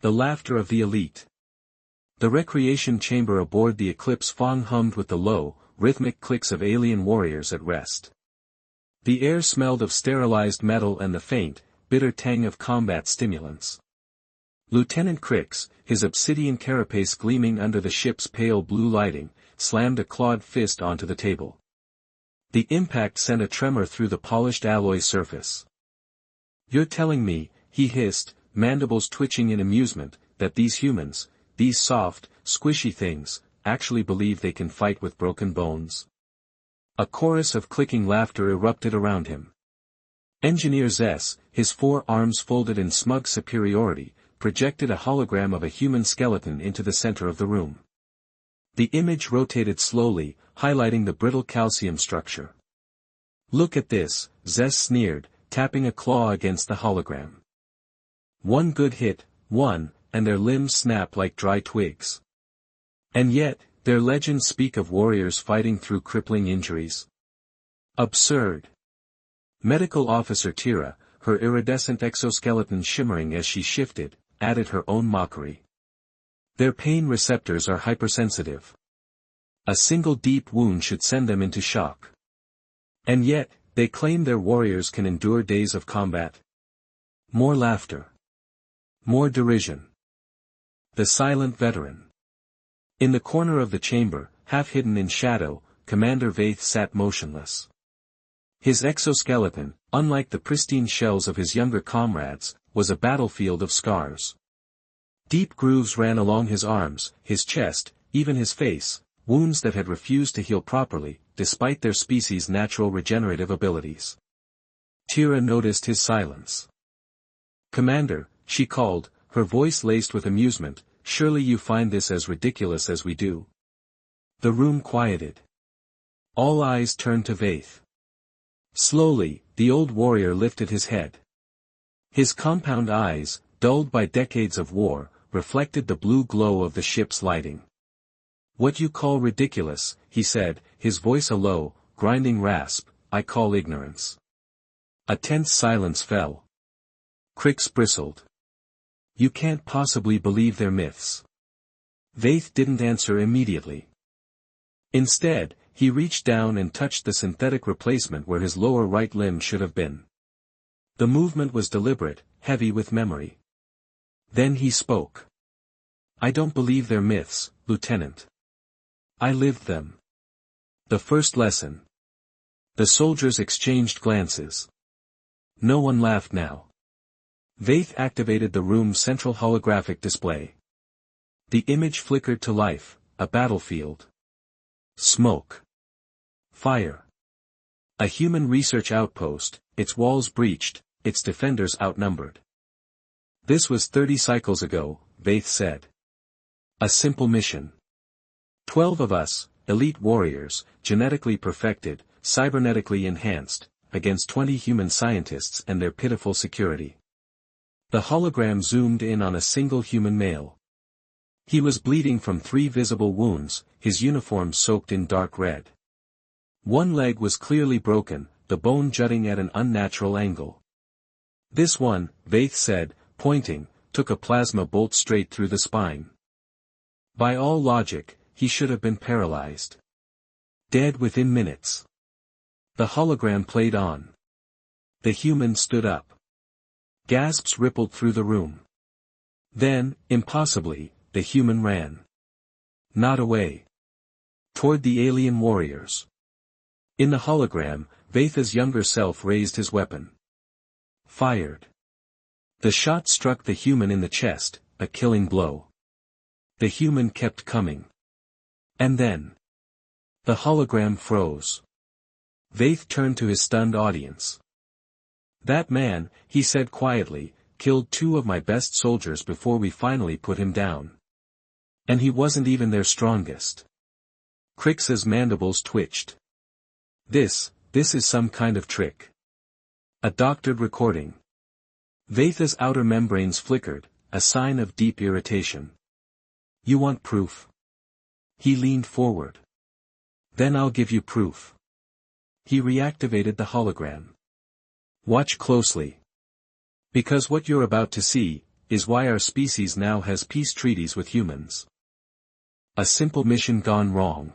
The laughter of the elite. The recreation chamber aboard the Eclipse Fong hummed with the low, rhythmic clicks of alien warriors at rest. The air smelled of sterilized metal and the faint, bitter tang of combat stimulants. Lieutenant Crix, his obsidian carapace gleaming under the ship's pale blue lighting, slammed a clawed fist onto the table. The impact sent a tremor through the polished alloy surface. "You're telling me," he hissed, mandibles twitching in amusement, "that these humans, these soft, squishy things, actually believe they can fight with broken bones?" A chorus of clicking laughter erupted around him. Engineer Zess, his 4 arms folded in smug superiority, projected a hologram of a human skeleton into the center of the room. The image rotated slowly, highlighting the brittle calcium structure. "Look at this," Zess sneered, tapping a claw against the hologram. "One good hit, and their limbs snap like dry twigs. And yet, their legends speak of warriors fighting through crippling injuries. Absurd." Medical Officer Tira, her iridescent exoskeleton shimmering as she shifted, added her own mockery. "Their pain receptors are hypersensitive. A single deep wound should send them into shock. And yet, they claim their warriors can endure days of combat." More laughter. More derision. The silent veteran. In the corner of the chamber, half hidden in shadow, Commander Vaith sat motionless. His exoskeleton, unlike the pristine shells of his younger comrades, was a battlefield of scars. Deep grooves ran along his arms, his chest, even his face, wounds that had refused to heal properly, despite their species' natural regenerative abilities. Tira noticed his silence. "Commander," she called, her voice laced with amusement, "surely you find this as ridiculous as we do?" The room quieted. All eyes turned to Vaith. Slowly, the old warrior lifted his head. His compound eyes, dulled by decades of war, reflected the blue glow of the ship's lighting. "What you call ridiculous," he said, his voice a low, grinding rasp, "I call ignorance." A tense silence fell. Crix bristled. "You can't possibly believe their myths." Vaith didn't answer immediately. Instead, he reached down and touched the synthetic replacement where his lower right limb should have been. The movement was deliberate, heavy with memory. Then he spoke. "I don't believe their myths, Lieutenant. I lived them." The first lesson. The soldiers exchanged glances. No one laughed now. Vaith activated the room's central holographic display. The image flickered to life, a battlefield. Smoke. Fire. A human research outpost, its walls breached, its defenders outnumbered. "This was 30 cycles ago," Vaith said. "A simple mission. 12 of us, elite warriors, genetically perfected, cybernetically enhanced, against 20 human scientists and their pitiful security." The hologram zoomed in on a single human male. He was bleeding from 3 visible wounds, his uniform soaked in dark red. One leg was clearly broken, the bone jutting at an unnatural angle. "This one," Vaith said, pointing, took a plasma bolt straight through the spine. By all logic, he should have been paralyzed. Dead within minutes. The hologram played on. The human stood up. Gasps rippled through the room. Then, impossibly, the human ran. Not away. Toward the alien warriors. In the hologram, Vaith's younger self raised his weapon. Fired. The shot struck the human in the chest, a killing blow. The human kept coming. And then. The hologram froze. Vaith turned to his stunned audience. "That man," he said quietly, "killed 2 of my best soldiers before we finally put him down. And he wasn't even their strongest." Crix's mandibles twitched. This is some kind of trick. A doctored recording. Vaith's outer membranes flickered, a sign of deep irritation. "You want proof?" He leaned forward. "Then I'll give you proof." He reactivated the hologram. "Watch closely. Because what you're about to see is why our species now has peace treaties with humans. A simple mission gone wrong.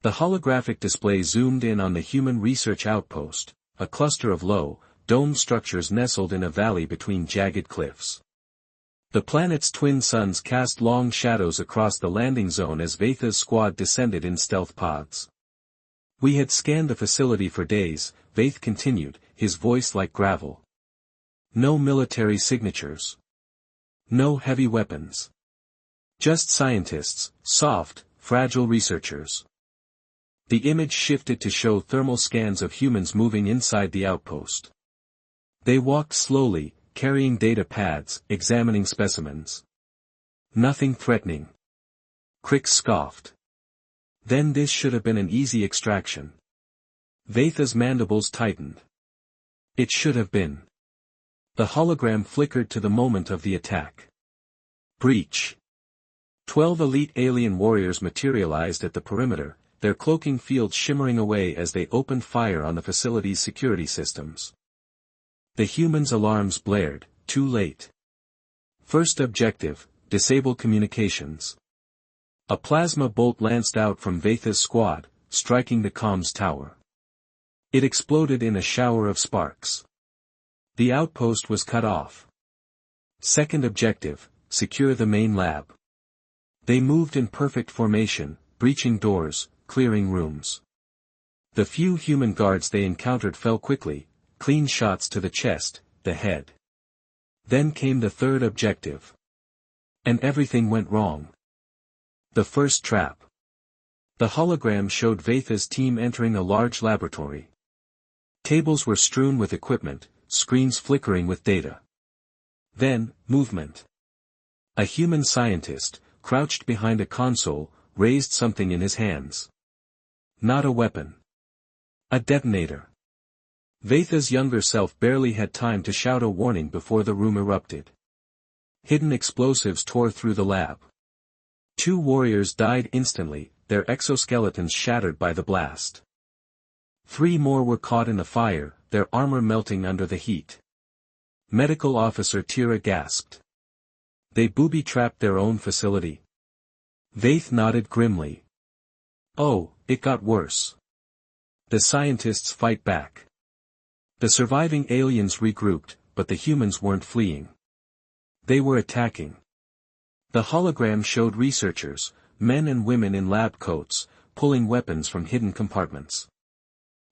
The holographic display zoomed in on the human research outpost, a cluster of low, domed structures nestled in a valley between jagged cliffs. The planet's twin suns cast long shadows across the landing zone as Vatha's squad descended in stealth pods. We had scanned the facility for days, Vath continued, his voice like gravel. No military signatures. No heavy weapons. Just scientists, soft, fragile researchers. The image shifted to show thermal scans of humans moving inside the outpost. They walked slowly, carrying data pads, examining specimens. Nothing threatening. Crick scoffed. Then this should have been an easy extraction. Vatha's mandibles tightened. It should have been. The hologram flickered to the moment of the attack. Breach. 12 elite alien warriors materialized at the perimeter, their cloaking fields shimmering away as they opened fire on the facility's security systems. The humans' alarms blared, too late. First objective, disable communications. A plasma bolt lanced out from Vatha's squad, striking the comms tower. It exploded in a shower of sparks. The outpost was cut off. Second objective, secure the main lab. They moved in perfect formation, breaching doors, clearing rooms. The few human guards they encountered fell quickly, clean shots to the chest, the head. Then came the third objective. And everything went wrong. The first trap. The hologram showed Vatha's team entering a large laboratory. Tables were strewn with equipment, screens flickering with data. Then, movement. A human scientist, crouched behind a console, raised something in his hands. Not a weapon. A detonator. Vatha's younger self barely had time to shout a warning before the room erupted. Hidden explosives tore through the lab. 2 warriors died instantly, their exoskeletons shattered by the blast. 3 more were caught in the fire, their armor melting under the heat. Medical Officer Tira gasped. They booby-trapped their own facility. Vath nodded grimly. Oh, it got worse. The scientists fight back. The surviving aliens regrouped, but the humans weren't fleeing. They were attacking. The hologram showed researchers, men and women in lab coats, pulling weapons from hidden compartments.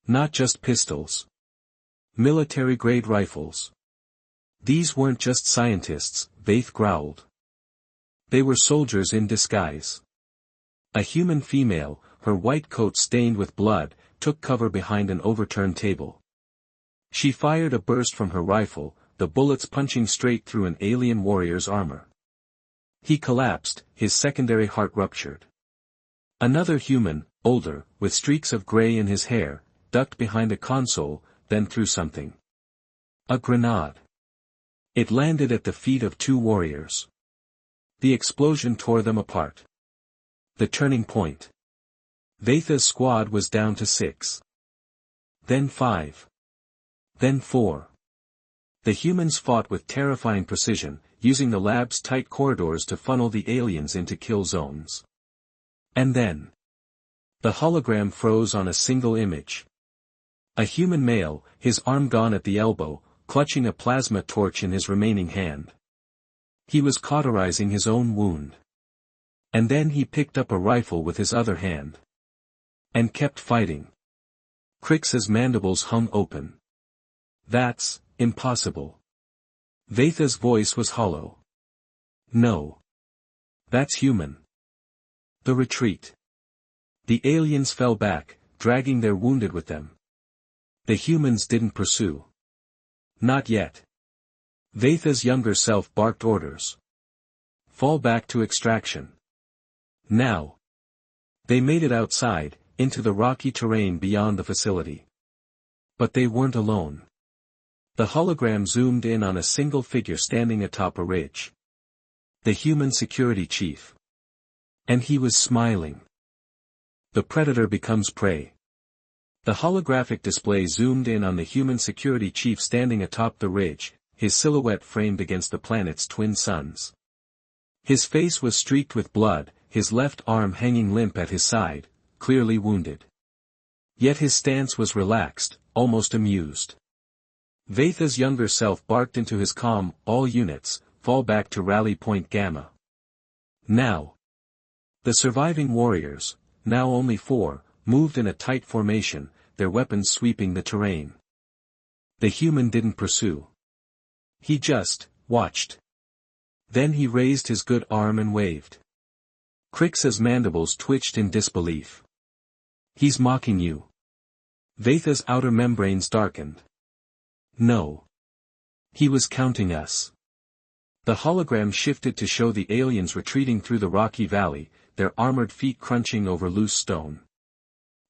Not just pistols. Military-grade rifles. These weren't just scientists, Vath growled. They were soldiers in disguise. A human female, her white coat stained with blood, took cover behind an overturned table. She fired a burst from her rifle, the bullets punching straight through an alien warrior's armor. He collapsed, his secondary heart ruptured. Another human, older, with streaks of gray in his hair, ducked behind a console, then threw something. A grenade. It landed at the feet of 2 warriors. The explosion tore them apart. The turning point. Vatha's squad was down to 6. Then 5. Then 4. The humans fought with terrifying precision, using the lab's tight corridors to funnel the aliens into kill zones. And then. The hologram froze on a single image. A human male, his arm gone at the elbow, clutching a plasma torch in his remaining hand. He was cauterizing his own wound. And then he picked up a rifle with his other hand. And kept fighting. Crix's mandibles hung open. That's impossible. Vatha's voice was hollow. No. That's human. The retreat. The aliens fell back, dragging their wounded with them. The humans didn't pursue. Not yet. Vatha's younger self barked orders. Fall back to extraction. Now. They made it outside, into the rocky terrain beyond the facility. But they weren't alone. The hologram zoomed in on a single figure standing atop a ridge. The human security chief. And he was smiling. The predator becomes prey. The holographic display zoomed in on the human security chief standing atop the ridge, his silhouette framed against the planet's twin suns. His face was streaked with blood, his left arm hanging limp at his side, clearly wounded. Yet his stance was relaxed, almost amused. Vath's younger self barked into his comm, "All units, fall back to rally point Gamma." Now. The surviving warriors, now only 4, moved in a tight formation, their weapons sweeping the terrain. The human didn't pursue. He just watched. Then he raised his good arm and waved. Crix's mandibles twitched in disbelief. "He's mocking you." Vath's outer membranes darkened. No. He was counting us. The hologram shifted to show the aliens retreating through the rocky valley, their armored feet crunching over loose stone.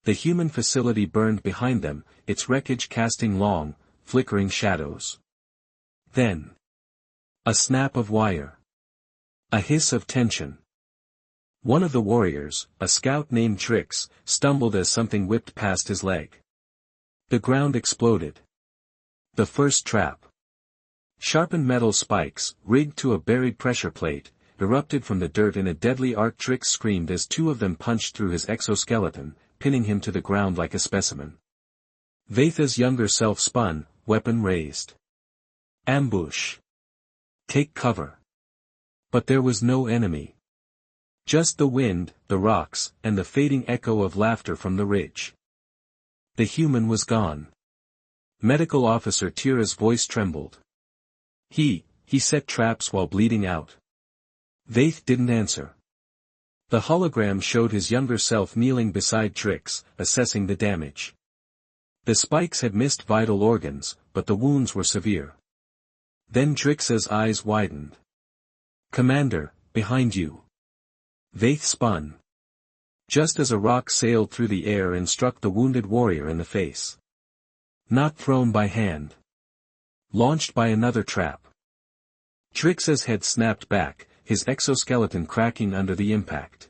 The human facility burned behind them, its wreckage casting long, flickering shadows. Then. A snap of wire. A hiss of tension. One of the warriors, a scout named Trix, stumbled as something whipped past his leg. The ground exploded. The first trap. Sharpened metal spikes, rigged to a buried pressure plate, erupted from the dirt in a deadly arc. Trix screamed as 2 of them punched through his exoskeleton, pinning him to the ground like a specimen. Vath's younger self spun, weapon raised. Ambush. Take cover. But there was no enemy. Just the wind, the rocks, and the fading echo of laughter from the ridge. The human was gone. Medical Officer Tira's voice trembled. He set traps while bleeding out. Vath didn't answer. The hologram showed his younger self kneeling beside Trix, assessing the damage. The spikes had missed vital organs, but the wounds were severe. Then Trix's eyes widened. "Commander, behind you." Vath spun. Just as a rock sailed through the air and struck the wounded warrior in the face. Not thrown by hand. Launched by another trap. Trix's head snapped back, his exoskeleton cracking under the impact.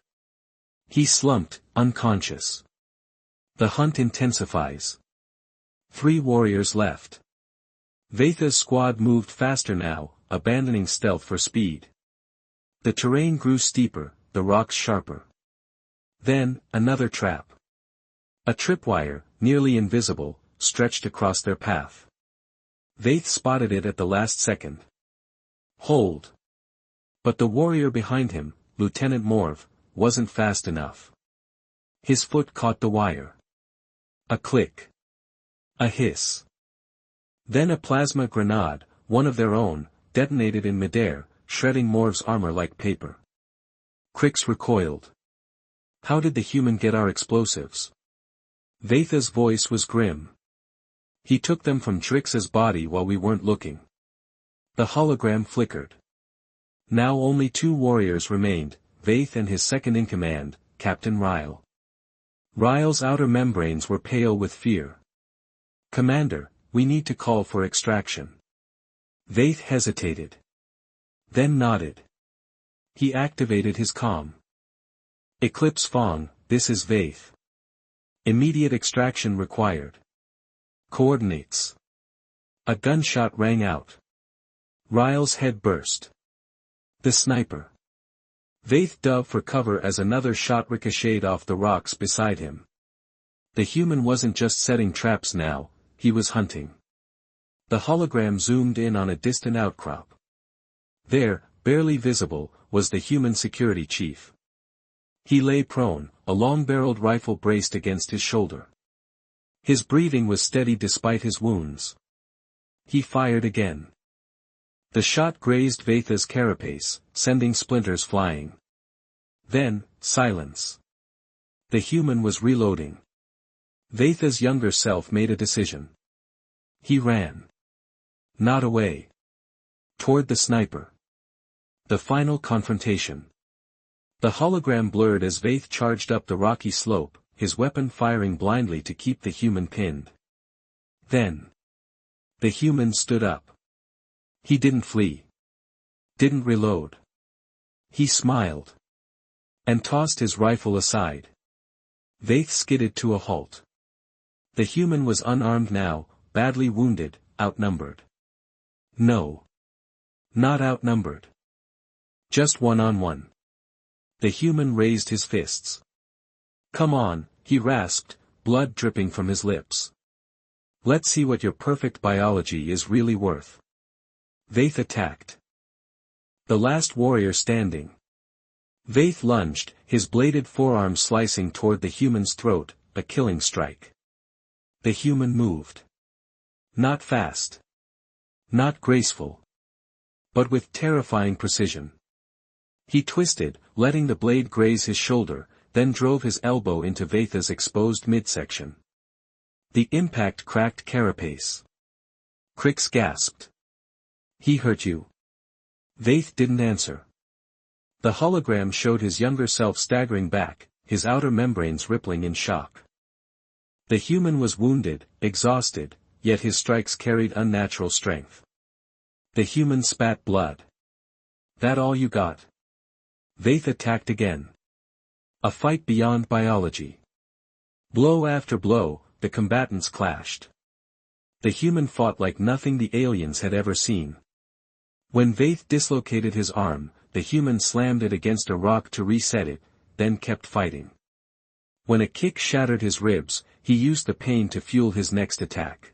He slumped, unconscious. The hunt intensifies. 3 warriors left. Vath's squad moved faster now, abandoning stealth for speed. The terrain grew steeper, the rocks sharper. Then, another trap. A tripwire, nearly invisible, stretched across their path. Vath spotted it at the last second. Hold. But the warrior behind him, Lieutenant Morv, wasn't fast enough. His foot caught the wire. A click. A hiss. Then a plasma grenade, one of their own, detonated in midair, shredding Morv's armor like paper. Crix recoiled. How did the human get our explosives? Vath's voice was grim. He took them from Trix's body while we weren't looking. The hologram flickered. Now only 2 warriors remained, Vath and his second-in-command, Captain Ryle. Ryle's outer membranes were pale with fear. "Commander, we need to call for extraction." Vath hesitated. Then nodded. He activated his comm. "Eclipse Fong, this is Vath. Immediate extraction required. Coordinates." A gunshot rang out. Ryle's head burst. The sniper. Vath dove for cover as another shot ricocheted off the rocks beside him. The human wasn't just setting traps now, he was hunting. The hologram zoomed in on a distant outcrop. There, barely visible, was the human security chief. He lay prone, a long-barreled rifle braced against his shoulder. His breathing was steady despite his wounds. He fired again. The shot grazed Vath's carapace, sending splinters flying. Then, silence. The human was reloading. Vath's younger self made a decision. He ran. Not away. Toward the sniper. The final confrontation. The hologram blurred as Vath charged up the rocky slope, his weapon firing blindly to keep the human pinned. Then. The human stood up. He didn't flee. Didn't reload. He smiled. And tossed his rifle aside. Vath skidded to a halt. The human was unarmed now, badly wounded, outnumbered. No. Not outnumbered. Just one-on-one. The human raised his fists. Come on, he rasped, blood dripping from his lips. Let's see what your perfect biology is really worth. Vaith attacked. The last warrior standing. Vaith lunged, his bladed forearm slicing toward the human's throat, a killing strike. The human moved. Not fast. Not graceful. But with terrifying precision. He twisted, letting the blade graze his shoulder, then drove his elbow into Vaith's exposed midsection. The impact cracked carapace. Crix gasped. He hurt you? Vaith didn't answer. The hologram showed his younger self staggering back, his outer membranes rippling in shock. The human was wounded, exhausted, yet his strikes carried unnatural strength. The human spat blood. That all you got? Vaith attacked again. A fight beyond biology. Blow after blow, the combatants clashed. The human fought like nothing the aliens had ever seen. When Vaith dislocated his arm, the human slammed it against a rock to reset it, then kept fighting. When a kick shattered his ribs, he used the pain to fuel his next attack.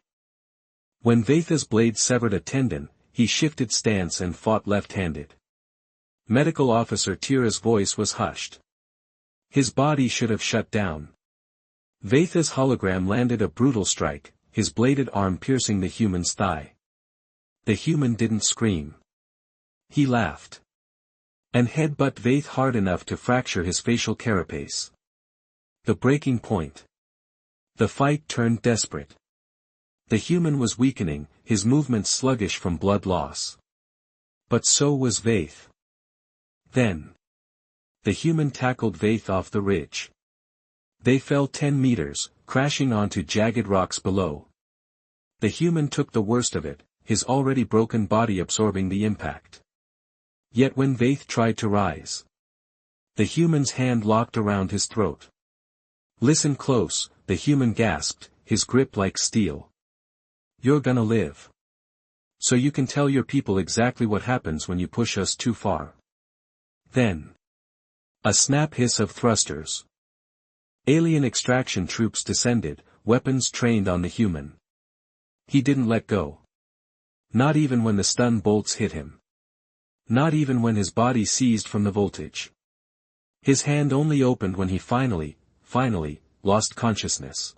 When Vaith's blade severed a tendon, he shifted stance and fought left-handed. Medical Officer Tira's voice was hushed. His body should have shut down. Vaith's hologram landed a brutal strike, his bladed arm piercing the human's thigh. The human didn't scream. He laughed. And headbutt Vaith hard enough to fracture his facial carapace. The breaking point. The fight turned desperate. The human was weakening, his movements sluggish from blood loss. But so was Vaith. Then. The human tackled Vaith off the ridge. They fell 10 meters, crashing onto jagged rocks below. The human took the worst of it, his already broken body absorbing the impact. Yet when Vaith tried to rise, the human's hand locked around his throat. Listen close, the human gasped, his grip like steel. You're gonna live. So you can tell your people exactly what happens when you push us too far. Then. A snap hiss of thrusters. Alien extraction troops descended, weapons trained on the human. He didn't let go. Not even when the stun bolts hit him. Not even when his body seized from the voltage. His hand only opened when he finally, lost consciousness.